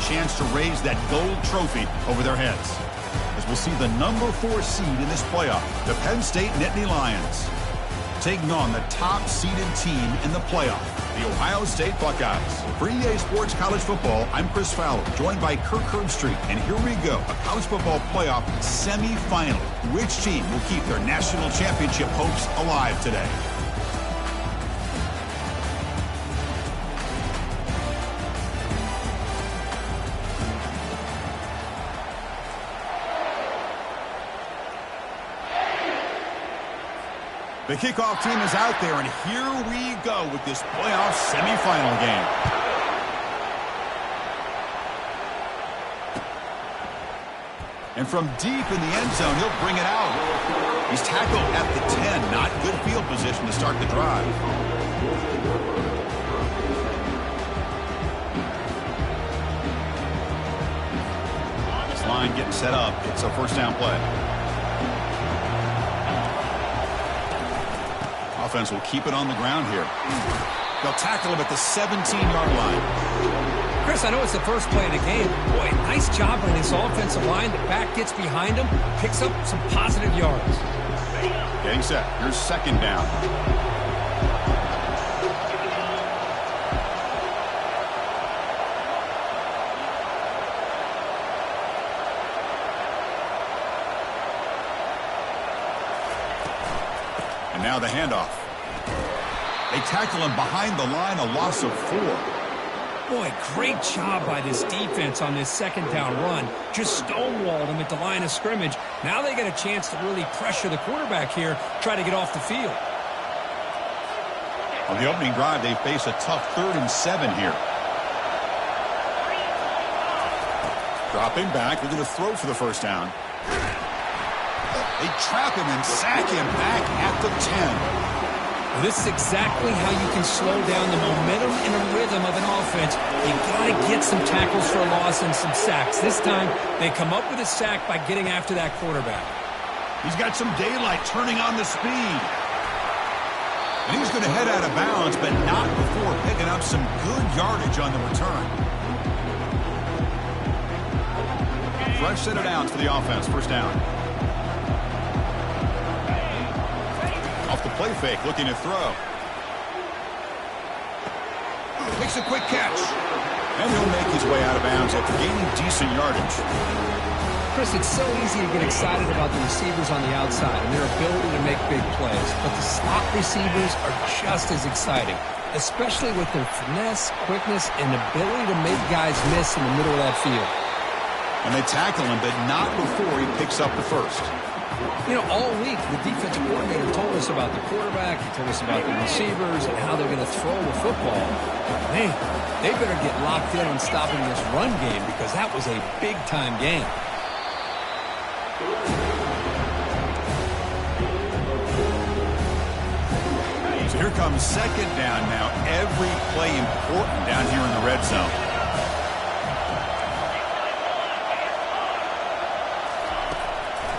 chance to raise that gold trophy over their heads. As we'll see the number 4 seed in this playoff, the Penn State Nittany Lions, taking on the top-seeded team in the playoff, the Ohio State Buckeyes. For EA Sports College Football, I'm Chris Fowler, joined by Kirk Herbstreit. And here we go, a college football playoff semifinal. Which team will keep their national championship hopes alive today? The kickoff team is out there, and here we go with this playoff semifinal game. And from deep in the end zone, he'll bring it out. He's tackled at the 10. Not good field position to start the drive. This line getting set up. It's a first down play. Offense will keep it on the ground here. They'll tackle him at the 17-yard line. Chris, I know it's the first play of the game. Boy, nice job on this offensive line. The back gets behind him, picks up some positive yards. Getting set. Here's second down. And now the handoff. They tackle him behind the line, a loss of 4. Boy, great job by this defense on this second down run. Just stonewalled him at the line of scrimmage. Now they get a chance to really pressure the quarterback here, try to get off the field. On the opening drive, they face a tough 3rd and 7 here. Dropping back, they're going to throw for the first down. They trap him and sack him back at the 10. This is exactly how you can slow down the momentum and the rhythm of an offense. You got to get some tackles for a loss and some sacks. This time, they come up with a sack by getting after that quarterback. He's got some daylight turning on the speed. And he's going to head out of bounds, but not before picking up some good yardage on the return. Fresh set of downs for the offense. First down. Off the play fake, looking to throw. Makes a quick catch. And he'll make his way out of bounds after gaining decent yardage. Chris, it's so easy to get excited about the receivers on the outside and their ability to make big plays. But the slot receivers are just as exciting, especially with their finesse, quickness, and ability to make guys miss in the middle of that field. And they tackle him, but not before he picks up the first. You know, all week, the defensive coordinator told us about the quarterback, he told us about the receivers and how they're going to throw the football. Man, they better get locked in on stopping this run game because that was a big-time game. So here comes second down now. Every play important down here in the red zone.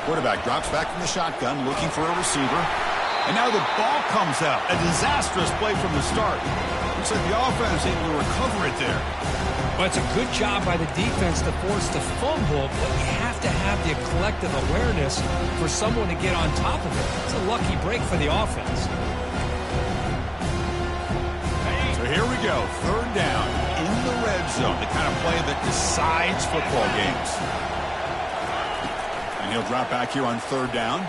Quarterback drops back from the shotgun, looking for a receiver. And now the ball comes out. A disastrous play from the start. Looks like the offense able to recover it there. Well, it's a good job by the defense to force the fumble, but you have to have the collective awareness for someone to get on top of it. It's a lucky break for the offense. So here we go. Third down in the red zone. The kind of play that decides football games. And he'll drop back here on third down.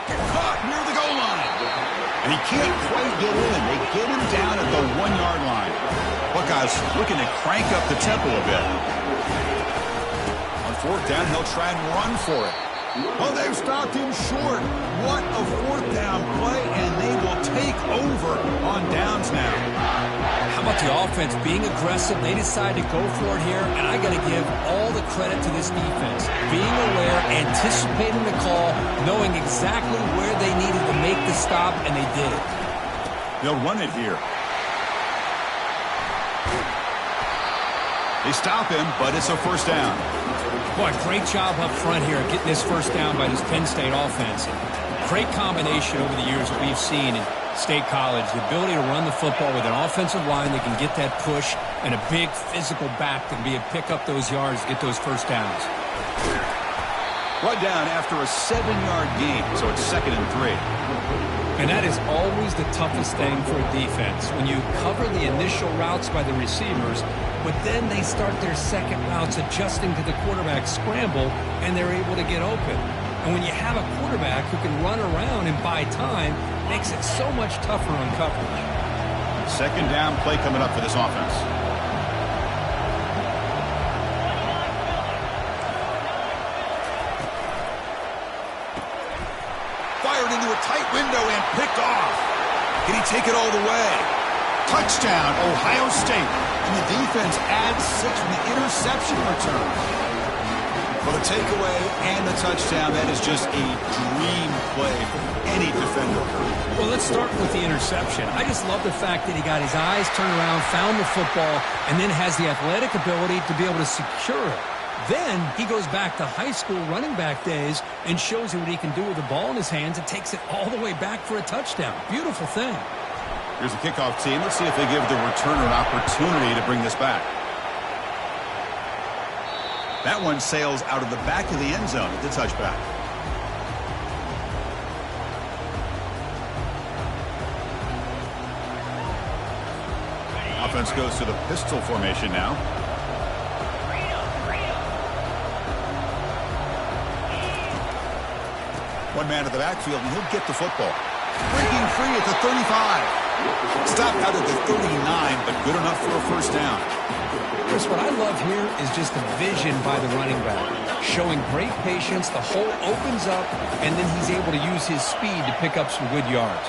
Caught near the goal line. And he can't quite get in. They get him down at the 1-yard line. Buckeyes looking to crank up the tempo a bit. On fourth down, he'll try and run for it. Oh, they've stopped him short. What a fourth down play, and they will take over on downs now. How about the offense being aggressive? They decide to go for it here, and I got to give all the credit to this defense. Being aware, anticipating the call, knowing exactly where they needed to make the stop, and they did it. They'll run it here. They stop him, but it's a first down. Boy, great job up front here getting this first down by this Penn State offense. And great combination over the years that we've seen. And State College, the ability to run the football with an offensive line that can get that push and a big physical back that can be able to pick up those yards, get those first downs. Run down after a 7-yard gain, so it's 2nd and 3. And that is always the toughest thing for a defense, when you cover the initial routes by the receivers, but then they start their second routes adjusting to the quarterback scramble, and they're able to get open. And when you have a quarterback who can run around and buy time, it makes it so much tougher on coverage. 2nd down play coming up for this offense. Fired into a tight window and picked off. Can he take it all the way? Touchdown, Ohio State. And the defense adds 6 from the interception return. For the takeaway and the touchdown, that is just a dream play for any defender. Well, let's start with the interception. I just love the fact that he got his eyes turned around, found the football, and then has the athletic ability to be able to secure it. Then he goes back to high school running back days and shows you what he can do with the ball in his hands and takes it all the way back for a touchdown. Beautiful thing. Here's the kickoff team. Let's see if they give the returner an opportunity to bring this back. That one sails out of the back of the end zone at the touchback. Offense goes to the pistol formation now. One man at the backfield, and he'll get the football. Breaking free at the 35. Stopped out at the 39, but good enough for a first down. Chris, what I love here is just the vision by the running back. Showing great patience, the hole opens up, and then he's able to use his speed to pick up some good yards.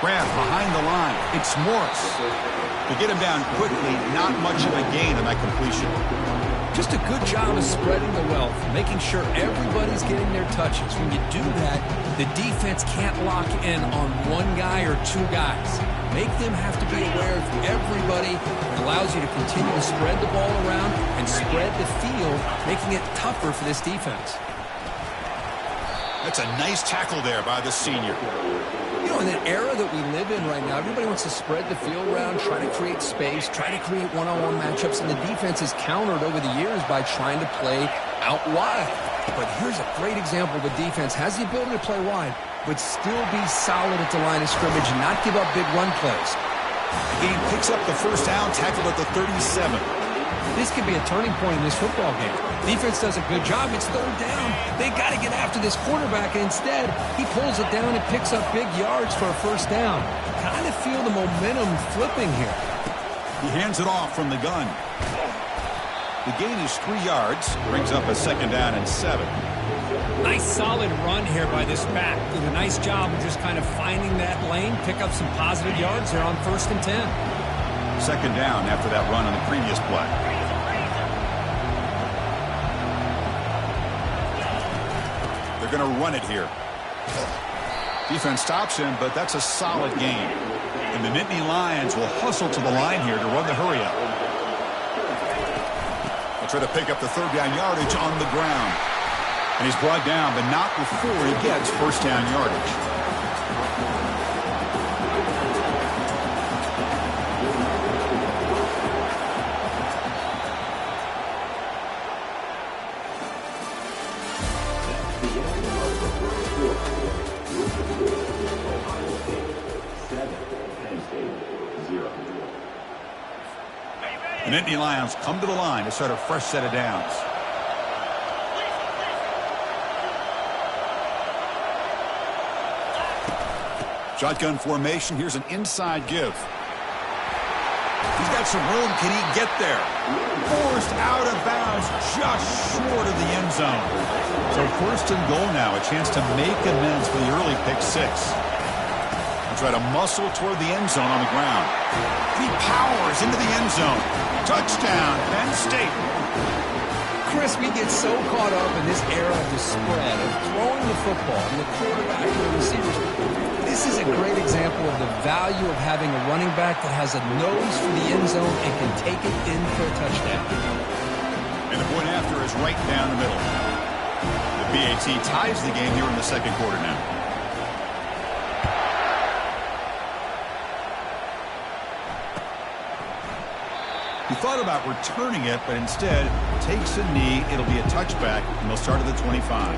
Grab behind the line. It's Morris. To get him down quickly, not much of a gain on that completion. Just a good job of spreading the wealth, making sure everybody's getting their touches. When you do that, the defense can't lock in on one guy or two guys. Make them have to be aware of everybody. It allows you to continue to spread the ball around and spread the field, making it tougher for this defense. That's a nice tackle there by the senior. You know, in that era that we live in right now, everybody wants to spread the field around, try to create space, try to create one-on-one matchups, and the defense is countered over the years by trying to play out wide. But here's a great example of a defense has the ability to play wide, but still be solid at the line of scrimmage and not give up big run plays. The game picks up the first down, tackled at the 37. This could be a turning point in this football game. Defense does a good job. It's 3rd down. They got to get after this quarterback, and instead, he pulls it down and picks up big yards for a first down. Kind of feel the momentum flipping here. He hands it off from the gun. The gain is 3 yards, brings up a 2nd down and 7. Nice solid run here by this back. Did a nice job of just kind of finding that lane, pick up some positive yards there on 1st and 10. 2nd down after that run on the previous play. They're going to run it here. Defense stops him, but that's a solid gain. And the Nittany Lions will hustle to the line here to run the hurry up. They'll try to pick up the 3rd down yardage on the ground. And he's brought down, but not before he gets first down yardage. The Nittany Lions come to the line to start a fresh set of downs. Shotgun formation. Here's an inside give. He's got some room. Can he get there? Forced out of bounds just short of the end zone. So 1st and goal now. A chance to make amends for the early pick 6. Try to muscle toward the end zone on the ground. He powers into the end zone. Touchdown, Penn State. Chris, we get so caught up in this era of the spread, of throwing the football, and the quarterback and the receivers. This is a great example of the value of having a running back that has a nose for the end zone and can take it in for a touchdown. And the point after is right down the middle. The BAT ties the game here in the second quarter now. He thought about returning it, but instead takes a knee. It'll be a touchback, and they'll start at the 25.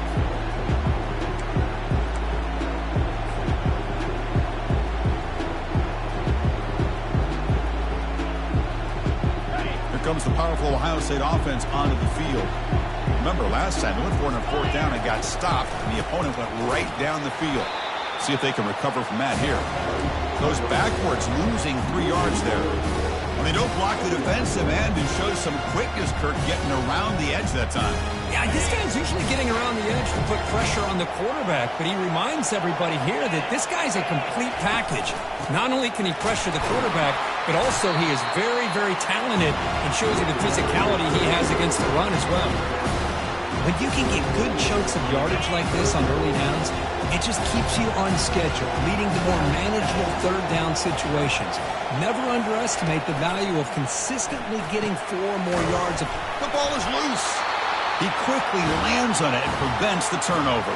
Here comes the powerful Ohio State offense onto the field. Remember, last time they went for it on 4th down and got stopped, and the opponent went right down the field. See if they can recover from that here. Goes backwards, losing 3 yards there. Well, they don't block the defensive end and shows some quickness, Kirk, getting around the edge that time. Yeah, this guy's usually getting around the edge to put pressure on the quarterback, but he reminds everybody here that this guy's a complete package. Not only can he pressure the quarterback, but also he is very, very talented and shows you the physicality he has against the run as well. When you can get good chunks of yardage like this on early downs, it just keeps you on schedule, leading to more manageable 3rd down situations. Never underestimate the value of consistently getting 4 more yards. The ball is loose. He quickly lands on it and prevents the turnover.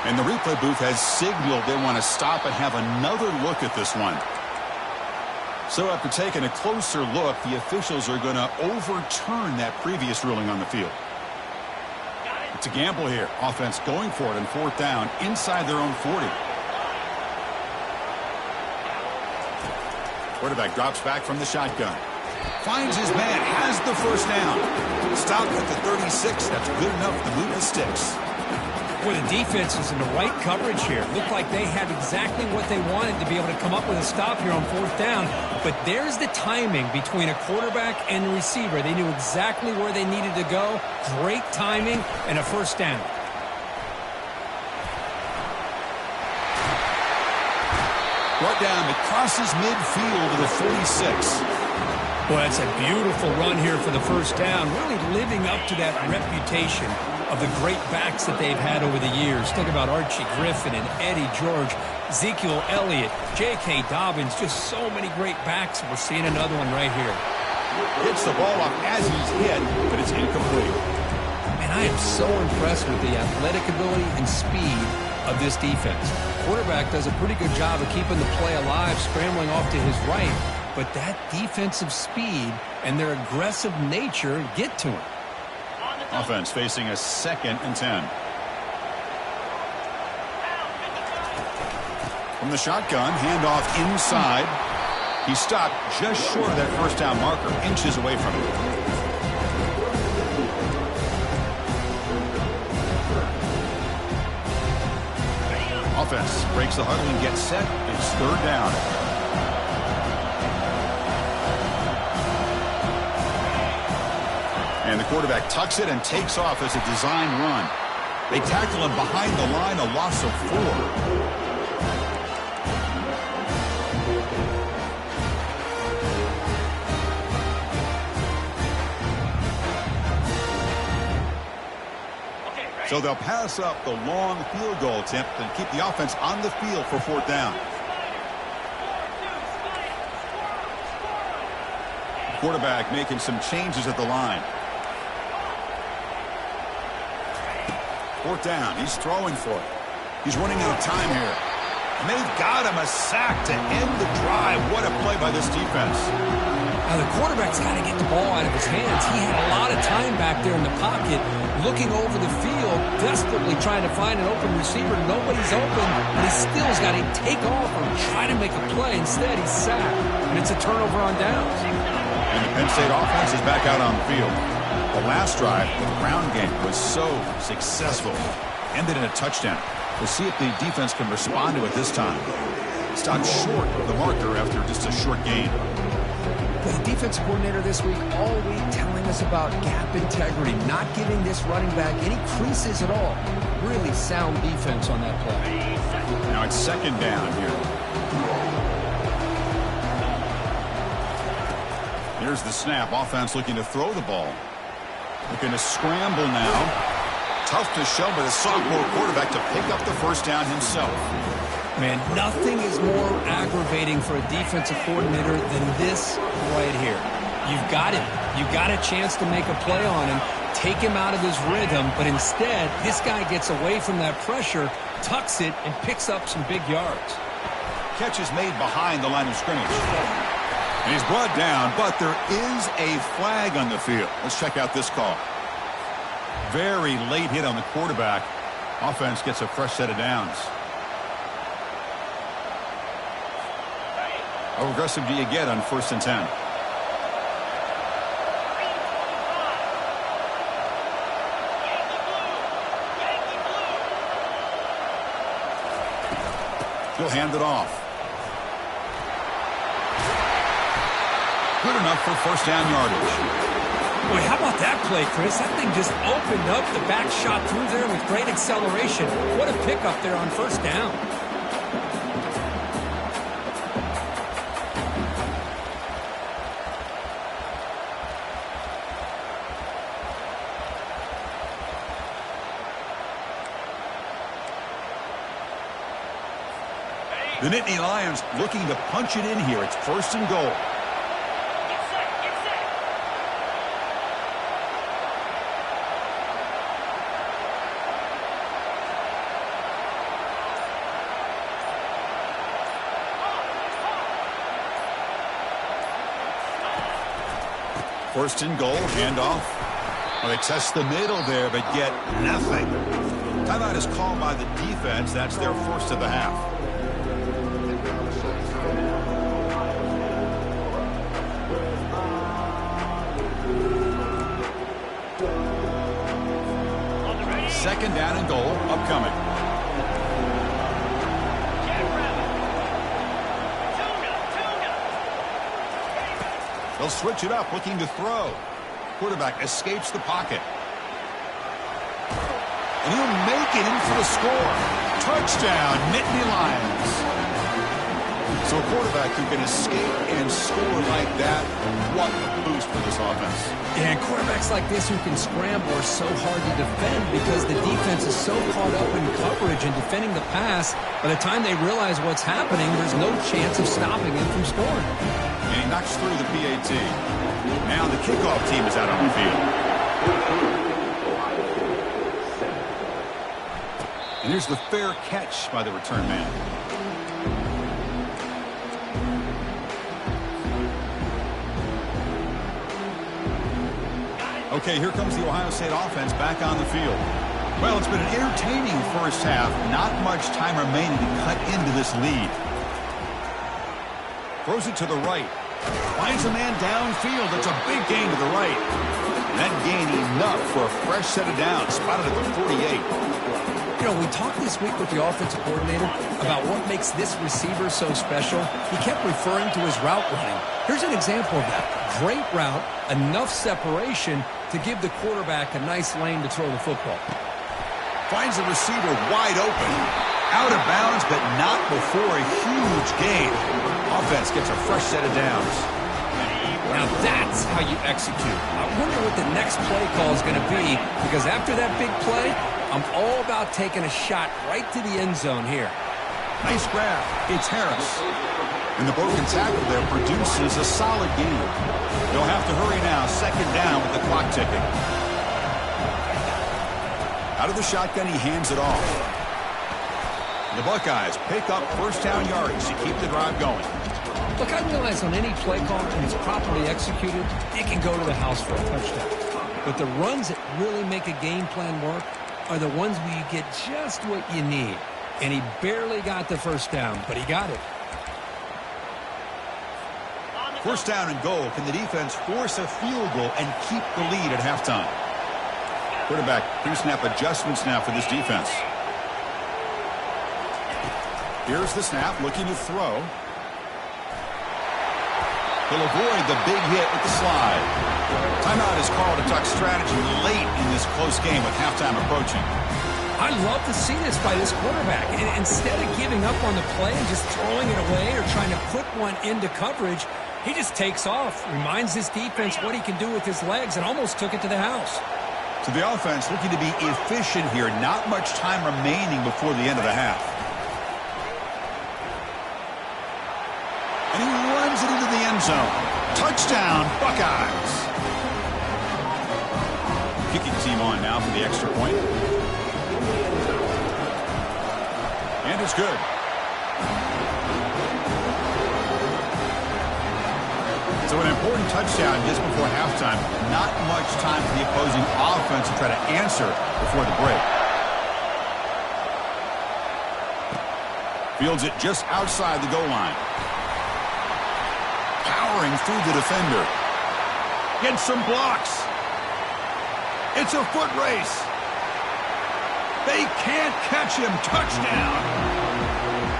And the replay booth has signaled they want to stop and have another look at this one. So after taking a closer look, the officials are going to overturn that previous ruling on the field. It's a gamble here. Offense going for it on 4th down inside their own 40. Quarterback drops back from the shotgun. Finds his man, has the first down. Stopped at the 36. That's good enough to move the sticks. Boy, the defense is in the right coverage here. Looked like they had exactly what they wanted to be able to come up with a stop here on 4th down. But there's the timing between a quarterback and the receiver. They knew exactly where they needed to go. Great timing and a first down. Brought down, it crosses midfield to the 46. Boy, that's a beautiful run here for the first down. Really living up to that reputation of the great backs that they've had over the years. Think about Archie Griffin and Eddie George, Ezekiel Elliott, J.K. Dobbins, just so many great backs. We're seeing another one right here. Hits the ball off as he's hit, but it's incomplete. And I am so impressed with the athletic ability and speed of this defense. Quarterback does a pretty good job of keeping the play alive, scrambling off to his right, but that defensive speed and their aggressive nature get to him. Offense facing a 2nd and 10. From the shotgun, handoff inside. He stopped just short of that first down marker, inches away from it. Offense breaks the huddle and gets set. It's 3rd down. And the quarterback tucks it and takes off as a design run. They tackle him behind the line, a loss of 4. So they'll pass up the long field goal attempt and keep the offense on the field for 4th down. Quarterback making some changes at the line. 4th down. He's throwing for it. He's running out of time here. And they've got him a sack to end the drive. What a play by this defense. Now the quarterback's got to get the ball out of his hands. He had a lot of time back there in the pocket, looking over the field, desperately trying to find an open receiver. Nobody's open, and he still's got to take off or try to make a play. Instead, he's sacked, and it's a turnover on downs. And the Penn State offense is back out on the field. The last drive, the ground game, was so successful. Ended in a touchdown. We'll see if the defense can respond to it this time. Stopped short of the marker after just a short gain. The defensive coordinator this week all week telling us about gap integrity, not giving this running back any creases at all. Really sound defense on that play. Now it's 2nd down here. Here's the snap. Offense looking to throw the ball. Looking to scramble now. Tough to show, but a sophomore quarterback to pick up the first down himself. Man, nothing is more aggravating for a defensive coordinator than this right here. You've got him. You've got a chance to make a play on him. take him out of his rhythm, but instead, this guy gets away from that pressure, tucks it, and picks up some big yards. Catch is made behind the line of scrimmage. And he's brought down, but there is a flag on the field. Let's check out this call. Very late hit on the quarterback. Offense gets a fresh set of downs. How aggressive do you get on 1st and 10? He'll hand it off. Good enough for 1st down yardage. Boy, how about that play, Chris? That thing just opened up. The back shot through there with great acceleration. What a pickup there on 1st down. The Nittany Lions looking to punch it in here. It's 1st and goal. First and goal, handoff. Well, they test the middle there, but get nothing. Timeout is called by the defense. That's their 1st of the half. Second down and goal, upcoming. They'll switch it up, looking to throw. Quarterback escapes the pocket. And he'll make it in for the score. Touchdown, Nittany Lions. So a quarterback who can escape and score like that, what a boost for this offense. Yeah, and quarterbacks like this who can scramble are so hard to defend because the defense is so caught up in coverage and defending the pass. By the time they realize what's happening, there's no chance of stopping him from scoring. And he knocks through the PAT. Now the kickoff team is out on the field. And here's the fair catch by the return man. Okay, here comes the Ohio State offense back on the field. Well, it's been an entertaining 1st half. Not much time remaining to cut into this lead. Throws it to the right. Finds a man downfield. It's a big gain to the right. That gain enough for a fresh set of downs. Spotted at the 48. You know, we talked this week with the offensive coordinator about what makes this receiver so special. He kept referring to his route running. Here's an example of that. Great route, enough separation to give the quarterback a nice lane to throw the football. Finds the receiver wide open. Out of bounds, but not before a huge gain. Offense gets a fresh set of downs. Now that's how you execute. I wonder what the next play call is going to be, because after that big play, I'm all about taking a shot right to the end zone here. Nice grab. It's Harris. And the broken tackle there produces a solid gain. They'll have to hurry now. 2nd down with the clock ticking. Out of the shotgun, he hands it off. The Buckeyes pick up 1st down yardage to keep the drive going. Look, I realize on any play call, when it's properly executed, it can go to the house for a touchdown. But the runs that really make a game plan work are the ones where you get just what you need. And he barely got the 1st down, but he got it. 1st down and goal. Can the defense force a field goal and keep the lead at halftime? Quarterback pre-snap adjustments now for this defense. Here's the snap, looking to throw. He'll avoid the big hit with the slide. Timeout is called to talk strategy late in this close game with halftime approaching. I love to see this by this quarterback. And instead of giving up on the play and just throwing it away or trying to put one into coverage, he just takes off, reminds his defense what he can do with his legs, and almost took it to the house. So the offense looking to be efficient here. Not much time remaining before the end of the half. And he runs it into the end zone. Touchdown, Buckeyes. kicking team on now for the extra point. And it's good. So an important touchdown just before halftime. Not much time for the opposing offense to try to answer before the break. Fields it just outside the goal line. Powering through the defender. Gets some blocks. It's a foot race. They can't catch him. Touchdown.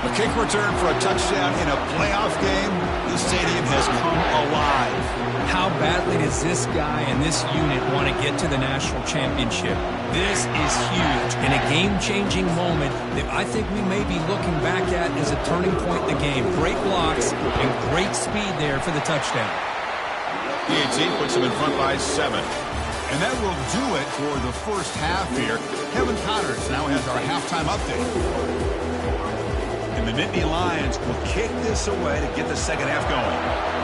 A kick return for a touchdown in a playoff game. The stadium has come alive. How badly does this guy and this unit want to get to the national championship? This is huge and a game-changing moment that I think we may be looking back at as a turning point in the game. Great blocks and great speed there for the touchdown. PAT puts him in front by 7. And that will do it for the first half here. Kevin Connors now has our halftime update. And the Nittany Lions will kick this away to get the second half going.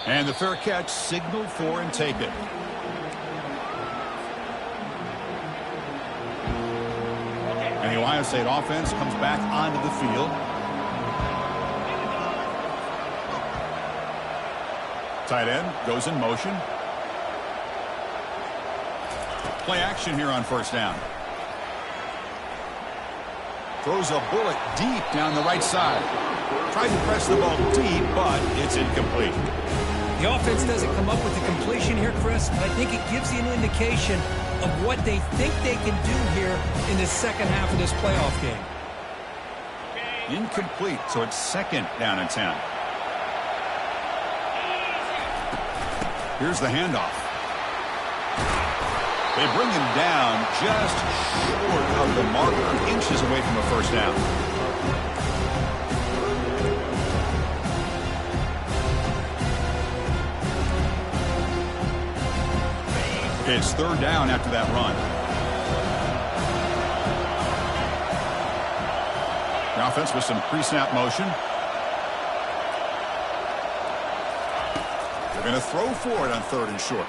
And the fair catch signaled for and taken. And the Ohio State offense comes back onto the field. Tight end goes in motion. Play action here on first down. Throws a bullet deep down the right side. Tried to press the ball deep, but it's incomplete. The offense doesn't come up with the completion here, Chris, but I think it gives you an indication of what they think they can do here in the second half of this playoff game. Incomplete, so it's second down and 10. Here's the handoff. They bring him down just short of the marker, inches away from a first down. It's third down after that run. The offense with some pre-snap motion. They're going to throw for it on third and short.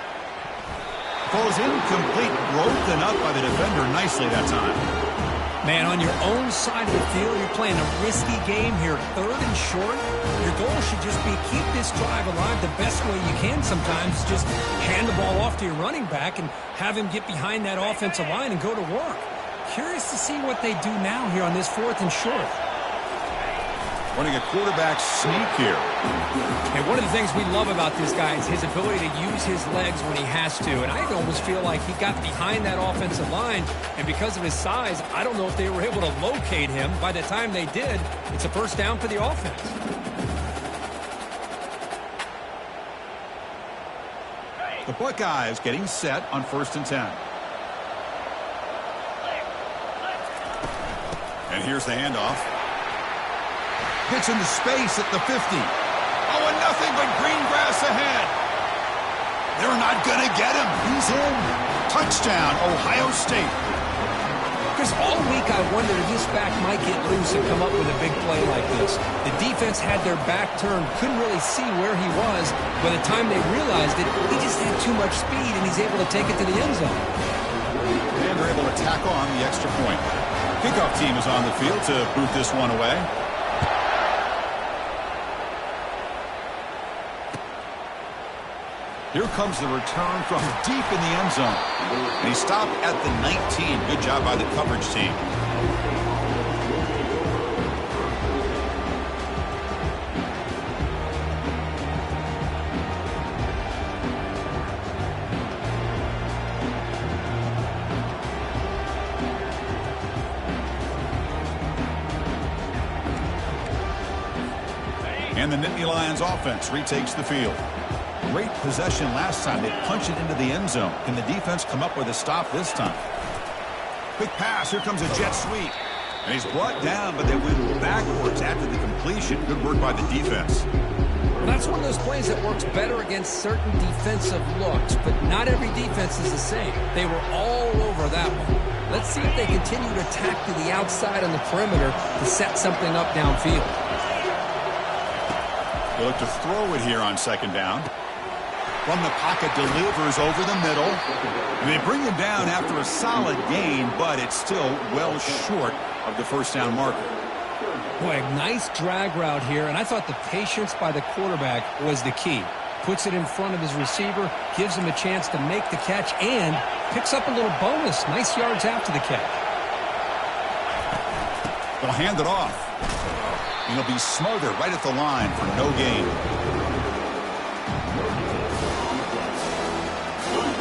Falls incomplete, broken up by the defender nicely that time. Man, on your own side of the field, you're playing a risky game here, third and short. Your goal should just be keep this drive alive the best way you can sometimes. Just hand the ball off to your running back and have him get behind that offensive line and go to work. Curious to see what they do now here on this fourth and short. Running a quarterback sneak here. And one of the things we love about this guy is his ability to use his legs when he has to. And I almost feel like he got behind that offensive line, and because of his size, I don't know if they were able to locate him. By the time they did, it's a first down for the offense. The Buckeyes getting set on first and 10. And here's the handoff. Gets into space at the 50. Oh, and nothing but green grass ahead. They're not going to get him. He's in. Touchdown, Ohio State. Chris, all week I wondered if this back might get loose and come up with a big play like this. The defense had their back turned, couldn't really see where he was. By the time they realized it, he just had too much speed, and he's able to take it to the end zone. And they're able to tack on the extra point. Kickoff team is on the field to boot this one away. Here comes the return from deep in the end zone. And he stopped at the 19. Good job by the coverage team. And the Nittany Lions offense retakes the field. Great possession last time. They punched it into the end zone. Can the defense come up with a stop this time? Quick pass. Here comes a jet sweep. And he's brought down, but they went backwards after the completion. Good work by the defense. Well, that's one of those plays that works better against certain defensive looks, but not every defense is the same. They were all over that one. Let's see if they continue to attack to the outside on the perimeter to set something up downfield. They look to throw it here on second down. From the pocket, delivers over the middle. And they bring him down after a solid gain, but it's still well short of the first down marker. Boy, a nice drag route here, and I thought the patience by the quarterback was the key. Puts it in front of his receiver, gives him a chance to make the catch, and picks up a little bonus. Nice yards after the catch. They'll hand it off. And he'll be smothered right at the line for no gain.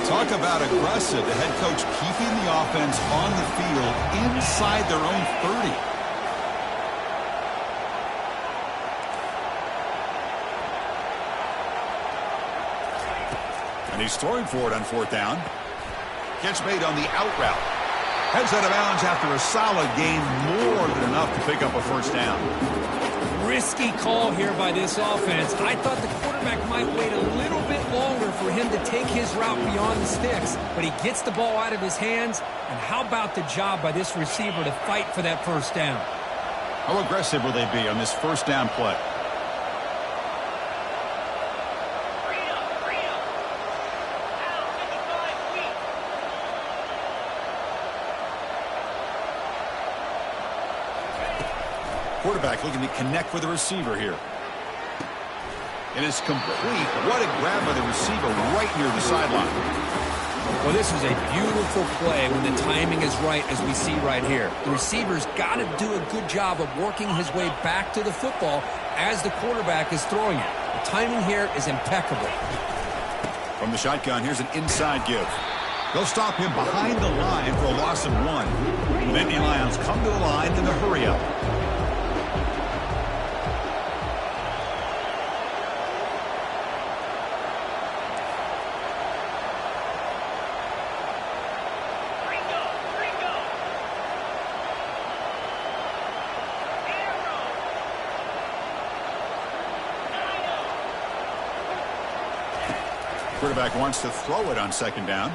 Talk about aggressive. The head coach keeping the offense on the field inside their own 30. And he's throwing for it on fourth down. Catch made on the out route. Heads out of bounds after a solid gain, more than enough to pick up a first down. Risky call here by this offense. I thought the quarterback might wait a little bit longer for him to take his route beyond the sticks, but he gets the ball out of his hands. And how about the job by this receiver to fight for that first down? How aggressive will they be on this first down play? Quarterback looking to connect with the receiver here. It is complete. What a grab by the receiver right near the sideline. Well, this is a beautiful play when the timing is right, as we see right here. The receiver's got to do a good job of working his way back to the football as the quarterback is throwing it. The timing here is impeccable. From the shotgun, here's an inside give. They'll stop him behind the line for a loss of 1. The Nittany Lions come to the line in the hurry-up. Quarterback wants to throw it on second down.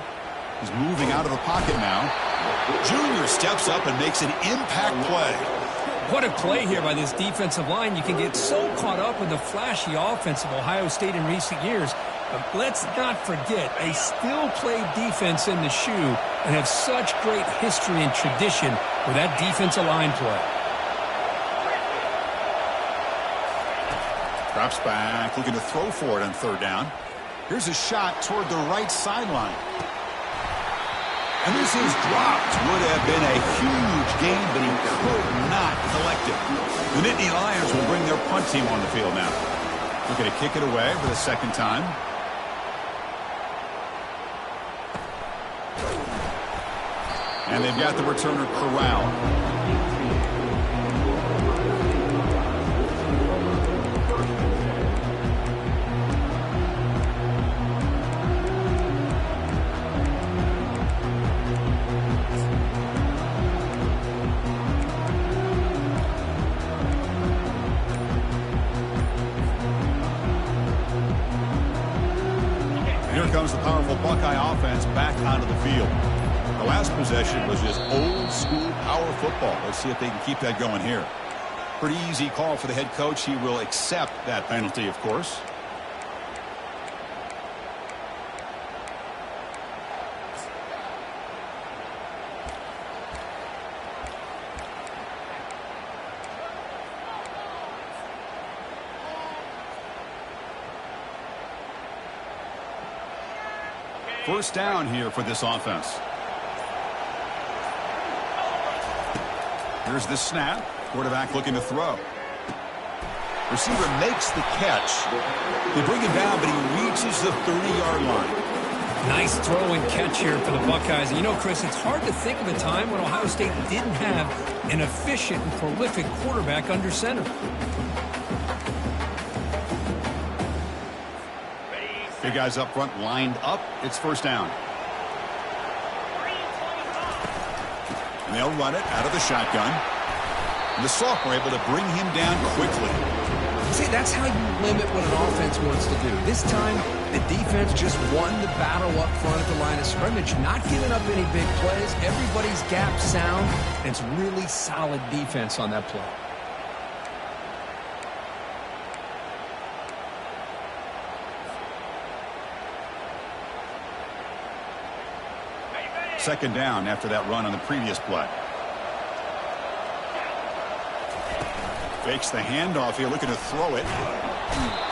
He's moving out of the pocket now. Junior steps up and makes an impact play. What a play here by this defensive line. You can get so caught up in the flashy offense of Ohio State in recent years. But let's not forget, they still play defense in the shoe and have such great history and tradition with that defensive line play. Drops back, looking to throw for it on third down. Here's a shot toward the right sideline. And this is dropped. Would have been a huge gain, but he could not collect it. The Nittany Lions will bring their punt team on the field now. Looking to kick it away for the second time. And they've got the returner corralled. Comes the powerful Buckeye offense back onto the field. The last possession was just old school power football. Let's see if they can keep that going here. Pretty easy call for the head coach. He will accept that penalty, of course. First down here for this offense. Here's the snap. Quarterback looking to throw. Receiver makes the catch. They bring him down, but he reaches the 30-yard line. Nice throw and catch here for the Buckeyes. And you know, Chris, it's hard to think of a time when Ohio State didn't have an efficient and prolific quarterback under center. Big guys up front lined up. It's first down. And they'll run it out of the shotgun. And the sophomore able to bring him down quickly. See, that's how you limit what an offense wants to do. This time, the defense just won the battle up front at the line of scrimmage, not giving up any big plays. Everybody's gap sound, and it's really solid defense on that play. second down after that run on the previous play. Fakes the handoff here, looking to throw it.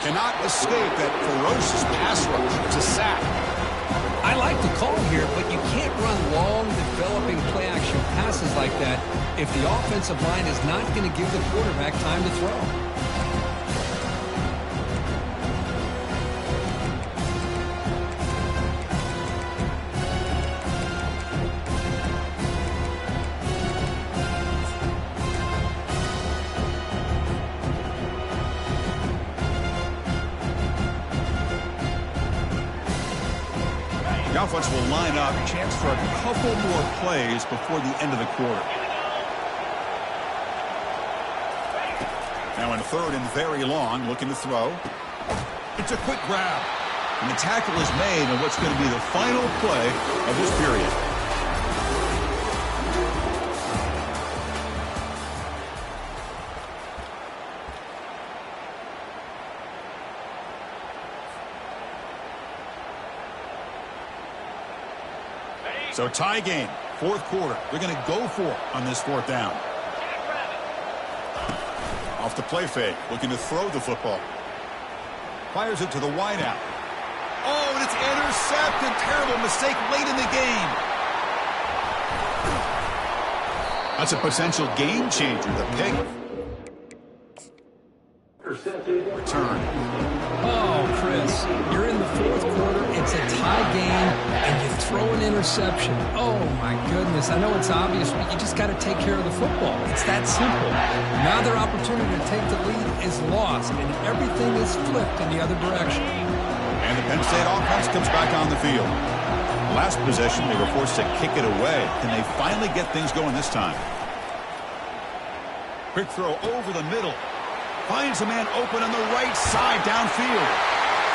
Cannot escape that ferocious pass rush. It's a sack. I like the call here, but you can't run long, developing play-action passes like that if the offensive line is not going to give the quarterback time to throw. The offense will line up, chance for a couple more plays before the end of the quarter. Now in third and very long, looking to throw. It's a quick grab. And the tackle is made on what's going to be the final play of this period. So tie game, fourth quarter. They're going to go for it on this fourth down. Off the play fake, looking to throw the football. Fires it to the wideout. Oh, and it's intercepted. Terrible mistake late in the game. That's a potential game changer, the pick. Return. Oh, Chris, you're in the fourth quarter. It's a tie game, and you throw an interception. Oh, my goodness. I know it's obvious, but you just got to take care of the football. It's that simple. Now their opportunity to take the lead is lost, and everything is flipped in the other direction. And the Penn State offense comes back on the field. Last possession, they were forced to kick it away. Can they finally get things going this time? Quick throw over the middle. Finds a man open on the right side downfield.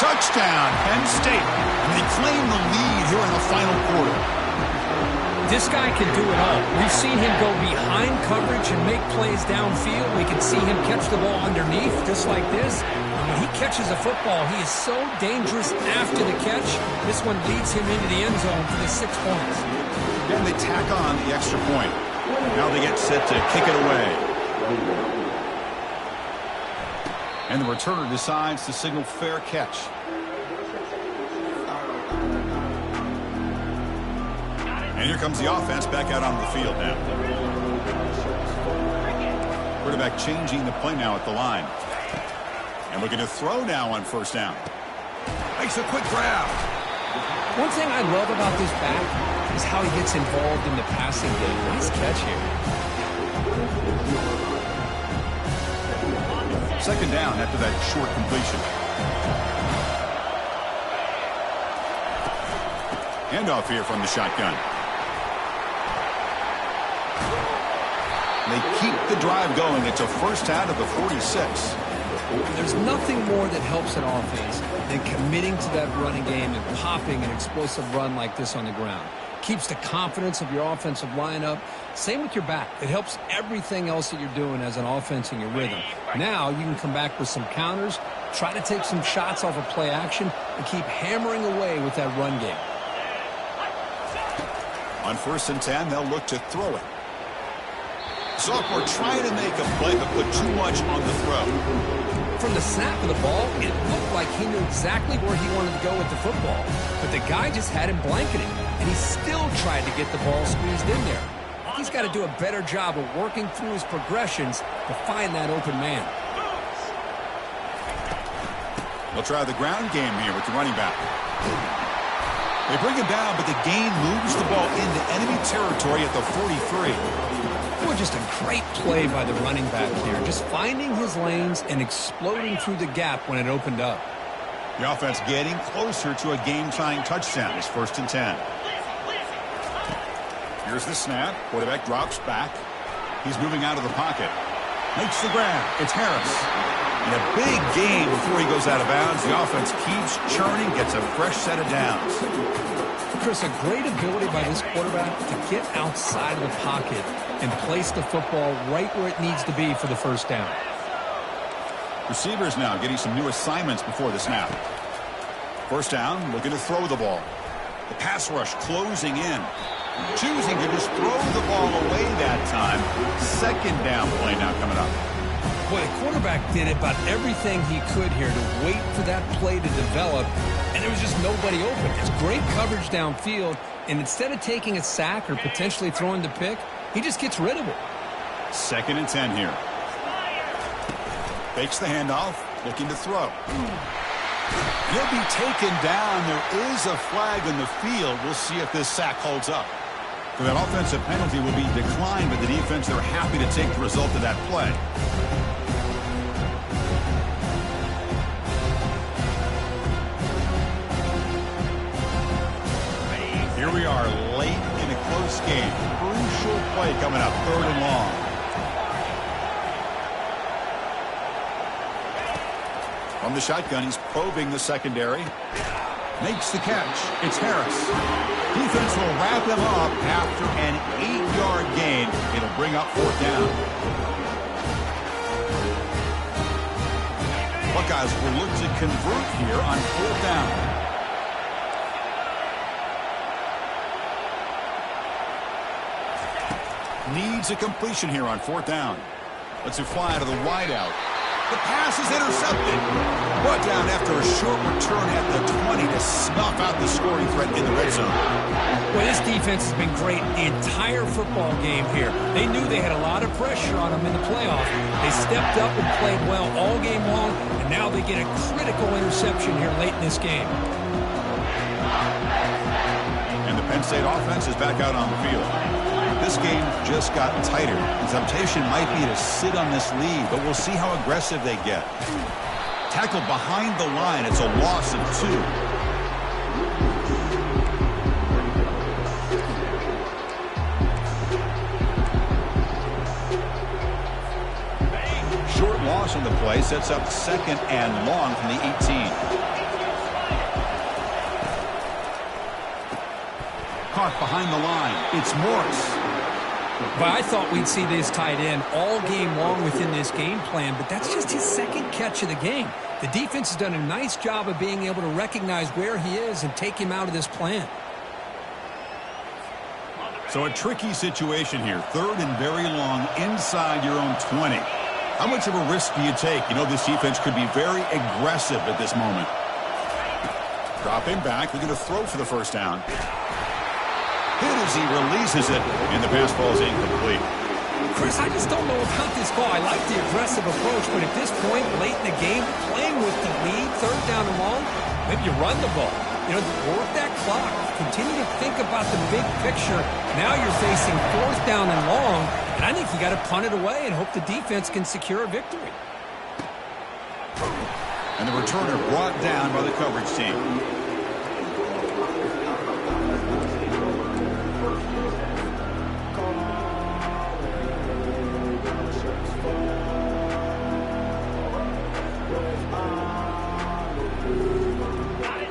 Touchdown, Penn State. And they claim the lead here in the final quarter. This guy can do it all. We've seen him go behind coverage and make plays downfield. We can see him catch the ball underneath just like this. And when he catches a football, he is so dangerous after the catch. This one leads him into the end zone for the 6 points. Then they tack on the extra point. Now they get set to kick it away. And the returner decides to signal fair catch. And here comes the offense back out onto the field now. Quarterback changing the play now at the line. And looking to throw now on first down. Makes a quick grab. One thing I love about this back is how he gets involved in the passing game. Nice catch here. Second down after that short completion. Handoff here from the shotgun. They keep the drive going. It's a first out of the 46. There's nothing more that helps an offense than committing to that running game and popping an explosive run like this on the ground. Keeps the confidence of your offensive lineup. Same with your back. It helps everything else that you're doing as an offense in your rhythm. Now you can come back with some counters, try to take some shots off of play action, and keep hammering away with that run game. On 1st and 10, they'll look to throw it. Sophomore trying to make a play but put too much on the throw. From the snap of the ball, it looked like he knew exactly where he wanted to go with the football. But the guy just had him blanketed, and he still tried to get the ball squeezed in there. He's got to do a better job of working through his progressions to find that open man. They'll try the ground game here with the running back. They bring him down, but the gain moves the ball into enemy territory at the 43. Boy, just a great play by the running back here. Just finding his lanes and exploding through the gap when it opened up. The offense getting closer to a game-tying touchdown. It's 1st and 10. Here's the snap. Quarterback drops back. He's moving out of the pocket. Makes the grab. It's Harris. And a big gain before he goes out of bounds. The offense keeps churning, gets a fresh set of downs. Chris, a great ability by this quarterback to get outside of the pocket and place the football right where it needs to be for the first down. Receivers now getting some new assignments before the snap. First down, looking to throw the ball. The pass rush closing in. Choosing to just throw the ball away that time. Second down play now coming up. Boy, the quarterback did about everything he could here to wait for that play to develop, and there was just nobody open. It's great coverage downfield, and instead of taking a sack or potentially throwing the pick, he just gets rid of it. 2nd and 10 here. Fakes the handoff, looking to throw. He'll be taken down. There is a flag in the field. We'll see if this sack holds up. So that offensive penalty will be declined, but the defense, they're happy to take the result of that play. Here we are late in a close game. Crucial play coming up, 3rd and long. From the shotgun, he's probing the secondary. Makes the catch. It's Harris. Defense will wrap him up after an 8-yard gain. It'll bring up 4th down. Buckeyes will look to convert here on 4th down. Needs a completion here on 4th down. Lets it fly to the wideout. The pass is intercepted. Brought down after a short return at the 20 to snuff out the scoring threat in the red zone. Well, this defense has been great the entire football game here. They knew they had a lot of pressure on them in the playoff. They stepped up and played well all game long, and now they get a critical interception here late in this game. And the Penn State offense is back out on the field. This game just got tighter. The temptation might be to sit on this lead, but we'll see how aggressive they get. Tackled behind the line. It's a loss of 2. Short loss on the play sets up 2nd and long from the 18. Caught behind the line. It's Morris. But I thought we'd see this tight end all game long within this game plan, but that's just his 2nd catch of the game. The defense has done a nice job of being able to recognize where he is and take him out of this plan. So a tricky situation here. 3rd and very long inside your own 20. How much of a risk do you take? You know, this defense could be very aggressive at this moment. Dropping back. We're going to throw for the 1st down. Hit as he releases it, and the pass ball is incomplete. Chris, I just don't know about this call. I like the aggressive approach, but at this point, late in the game, playing with the lead, 3rd down and long, maybe you run the ball. You know, work that clock. Continue to think about the big picture. Now you're facing 4th down and long, and I think you got to punt it away and hope the defense can secure a victory. And the returner brought down by the coverage team.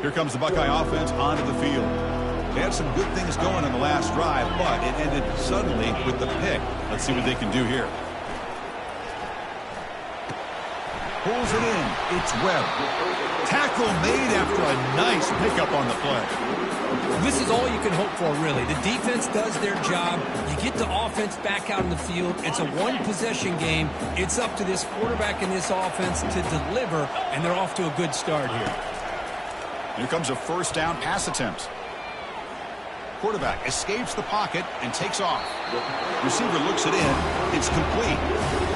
Here comes the Buckeye offense onto the field. They had some good things going in the last drive, but it ended suddenly with the pick. Let's see what they can do here. Pulls it in. It's Webb. Tackle made after a nice pickup on the play. This is all you can hope for, really. The defense does their job. You get the offense back out in the field. It's a one-possession game. It's up to this quarterback and this offense to deliver, and they're off to a good start here. Here comes a 1st down pass attempt. Quarterback escapes the pocket and takes off. Receiver looks it in. It's complete.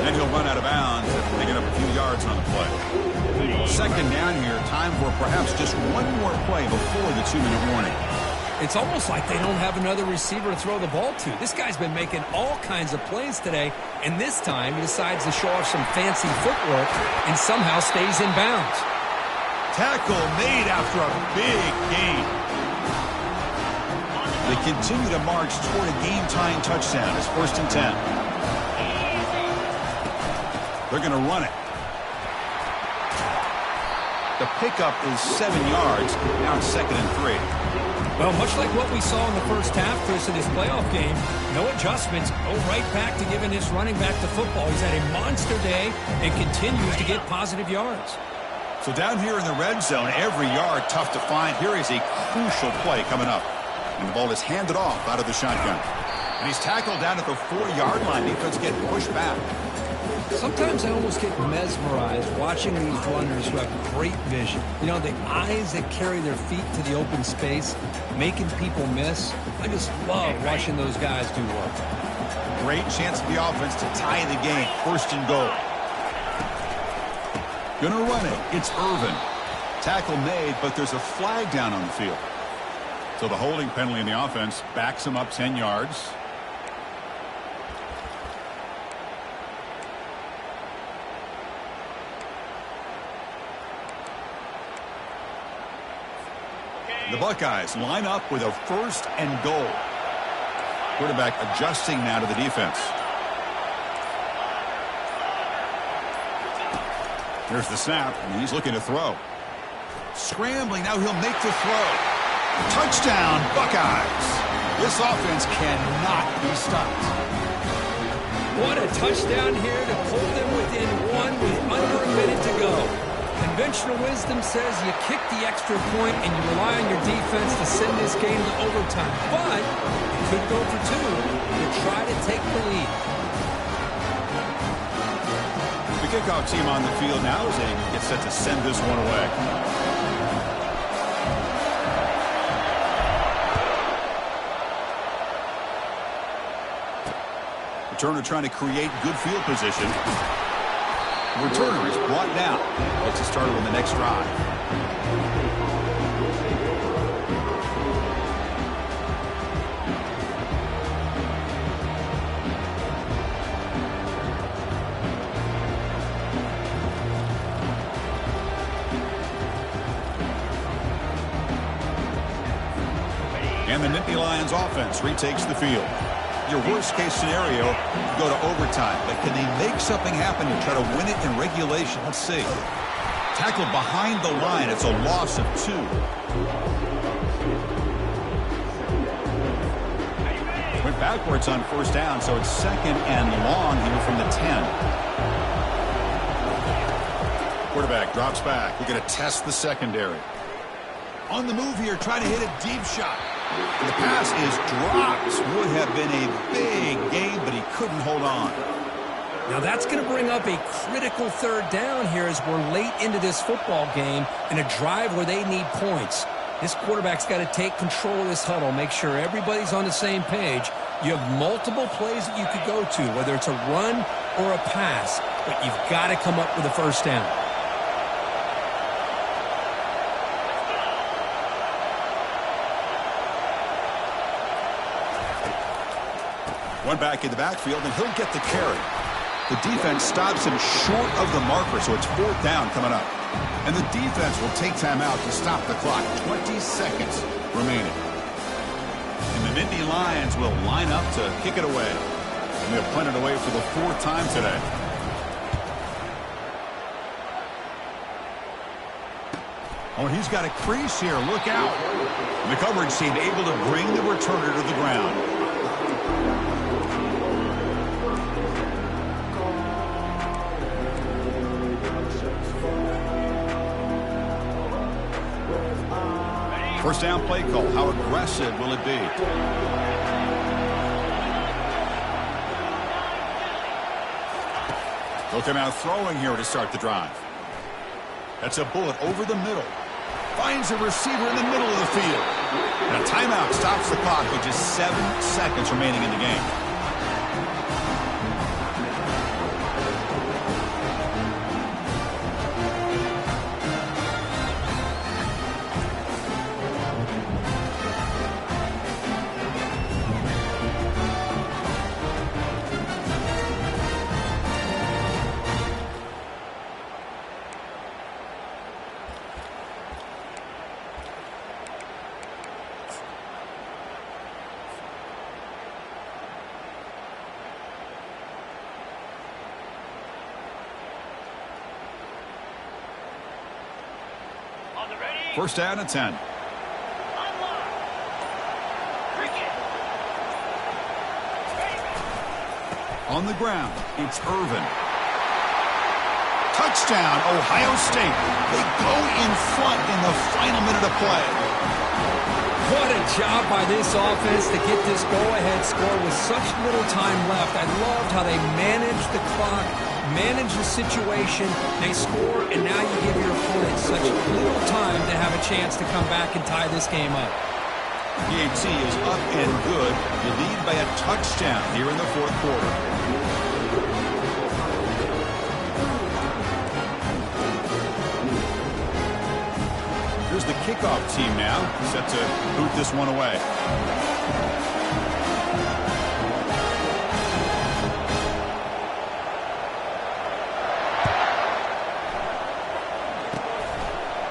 Then he'll run out of bounds after picking up a few yards on the play. 2nd down here. Time for perhaps just one more play before the 2-minute warning. It's almost like they don't have another receiver to throw the ball to. This guy's been making all kinds of plays today, and this time he decides to show off some fancy footwork and somehow stays in bounds. Tackle made after a big gain. They continue to march toward a game-tying touchdown. It's 1st and 10. They're going to run it. The pickup is 7 yards. Now it's 2nd and 3. Well, much like what we saw in the first half, Chris, in this playoff game, no adjustments, go right back to giving this running back the football. He's had a monster day and continues to get positive yards. So down here in the red zone, every yard tough to find. Here is a crucial play coming up. And the ball is handed off out of the shotgun. And he's tackled down at the 4-yard line. Defense getting pushed back. Sometimes I almost get mesmerized watching these runners who have great vision. You know, the eyes that carry their feet to the open space, making people miss. I just love watching those guys do work. Great chance for the offense to tie the game. First and goal. Gonna run it. It's Irvin. Tackle made, but there's a flag down on the field. So the holding penalty in the offense backs him up 10 yards. The Buckeyes line up with a first and goal. Quarterback adjusting now to the defense. Here's the snap, and he's looking to throw. Scrambling, now he'll make the throw. Touchdown, Buckeyes. This offense cannot be stopped. What a touchdown here to pull them within one with under a minute to go. Conventional wisdom says you kick the extra point and you rely on your defense to send this game to overtime. But you could go for two to try to take the lead. The kickoff team on the field now as they get set to send this one away. Returner trying to create good field position. Returner is brought down. Gets us started on the next drive. And the Nittany Lions offense retakes the field. Your worst-case scenario, you go to overtime. But can they make something happen to try to win it in regulation? Let's see. Tackled behind the line. It's a loss of 2. Went backwards on first down, so it's second and long here from the 10. Quarterback drops back. We're going to test the secondary. On the move here, trying to hit a deep shot. And the pass is dropped. Would have been a big game, but he couldn't hold on. Now that's going to bring up a critical third down here as we're late into this football game in a drive where they need points. This quarterback's got to take control of this huddle, make sure everybody's on the same page. You have multiple plays that you could go to, whether it's a run or a pass, but you've got to come up with a first down. One back in the backfield, and he'll get the carry. The defense stops him short of the marker, so it's fourth down coming up. And the defense will take time out to stop the clock. 20 seconds remaining. And the Nittany Lions will line up to kick it away. And they'll punt it away for the 4th time today. Oh, and he's got a crease here. Look out. And the coverage team able to bring the returner to the ground. First down play call. How aggressive will it be? They'll come out throwing here to start the drive. That's a bullet over the middle. Finds a receiver in the middle of the field. And a timeout stops the clock with just 7 seconds remaining in the game. First down and 10. On the ground, it's Irvin. Touchdown, Ohio State. They go in front in the final minute of play. What a job by this offense to get this go-ahead score with such little time left. I loved how they managed the clock, managed the situation. They score, and now you give your opponent such little time to have a chance to come back and tie this game up. PAT is up and good. You lead by a touchdown here in the fourth quarter. Here's the kickoff team now, set to boot this one away.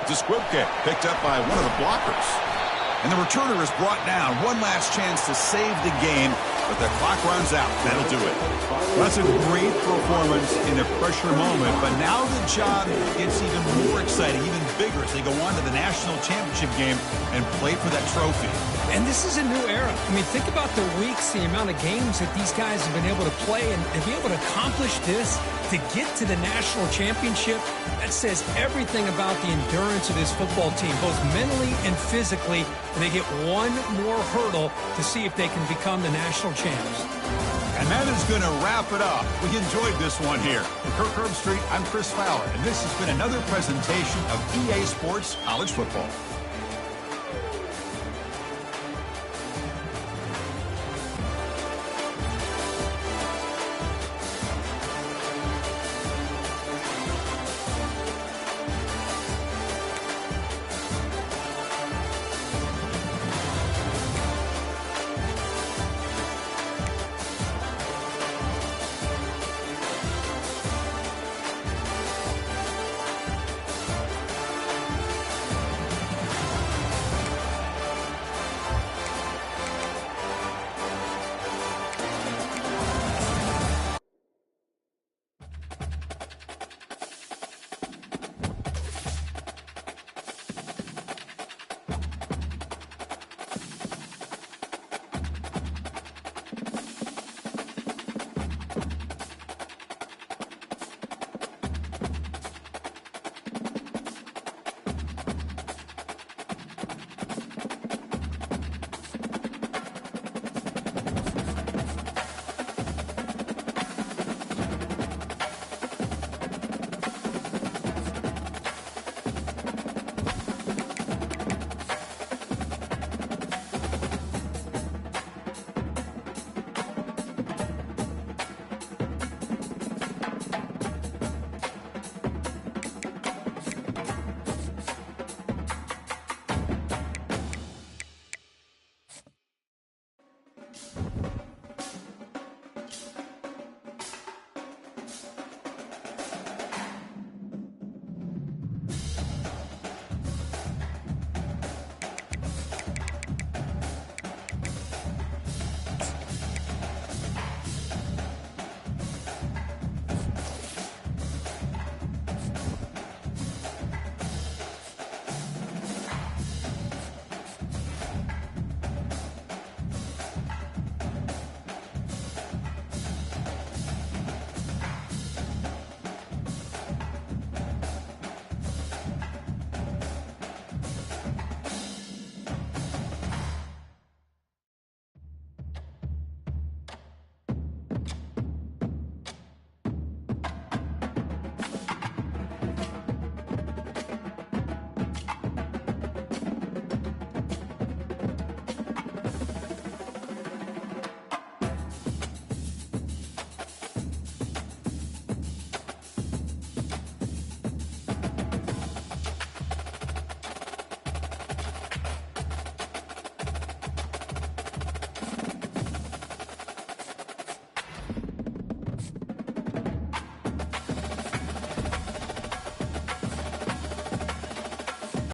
It's a squib kick picked up by one of the blockers. And the returner is brought down. One last chance to save the game, but the clock runs out. That'll do it. That's a great performance in a pressure moment, but now the job gets even more exciting, even bigger as they go on to the national championship game and play for that trophy. And this is a new era. I mean, think about the weeks, the amount of games that these guys have been able to play, and to be able to accomplish this, to get to the national championship, that says everything about the endurance of this football team, both mentally and physically. And they get one more hurdle to see if they can become the national champs. And that is going to wrap it up. We enjoyed this one here. In Kirk Herbstreit, I'm Chris Fowler, and this has been another presentation of EA Sports College Football.